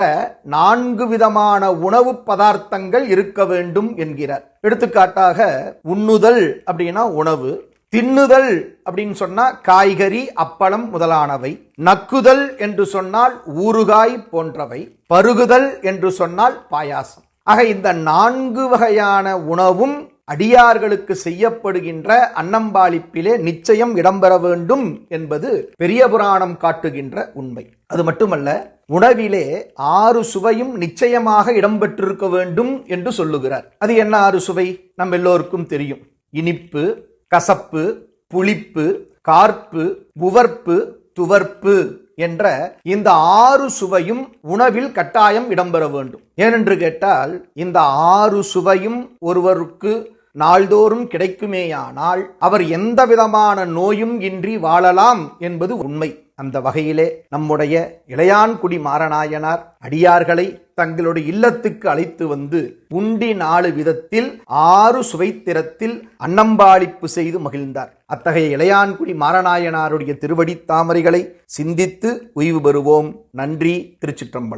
4 விதமான உணவு பதார்த்தங்கள் இருக்க வேண்டும் என்கிறார். எடுத்துக்காட்டாக உண்ணுதல் அப்படின்னா உணவு, தின்னுதல் அப்படின்னு சொன்னா காய்கறி அப்பளம் முதலானவை, நக்குதல் என்று சொன்னால் ஊறுகாய் போன்றவை, பருகுதல் என்று சொன்னால் பாயாசம். ஆக இந்த 4 வகையான உணவும் அடியார்களுக்கு செய்யப்படுகின்ற அன்னம்பாளிப்பிலே நிச்சயம் இடம்பெற வேண்டும் என்பது பெரிய புராணம் காட்டுகின்ற உண்மை. அது மட்டுமல்ல, உணவிலே 6 சுவையும் நிச்சயமாக இடம்பெற்றிருக்க வேண்டும் என்று சொல்லுகிறார். அது என்ன 6 சுவை? நம் எல்லோருக்கும் தெரியும். இனிப்பு, கசப்பு, புளிப்பு, கார்ப்பு, உவர்ப்பு, துவர்ப்பு என்ற இந்த 6 சுவையும் உணவில் கட்டாயம் இடம்பெற வேண்டும். ஏனென்று கேட்டால் இந்த 6 சுவையும் ஒருவருக்கு நாள்தோறும் கிடைக்குமேயானால் அவர் எந்த விதமான நோயும் இன்றி வாழலாம் என்பது உண்மை. அந்த வகையிலே நம்முடைய இளையான்குடி மாறநாயனார் அடியார்களை தங்களுடைய இல்லத்துக்கு அழைத்து வந்து உண்டி 4 விதத்தில் 6 சுவைத்திரத்தில் அன்னம்பாளிப்பு செய்து மகிழ்ந்தார். அத்தகைய இளையான்குடி மாறநாயனாருடைய திருவடி தாமரைகளை சிந்தித்து உய்வு பெறுவோம். நன்றி. திருச்சிற்றம்பலம்.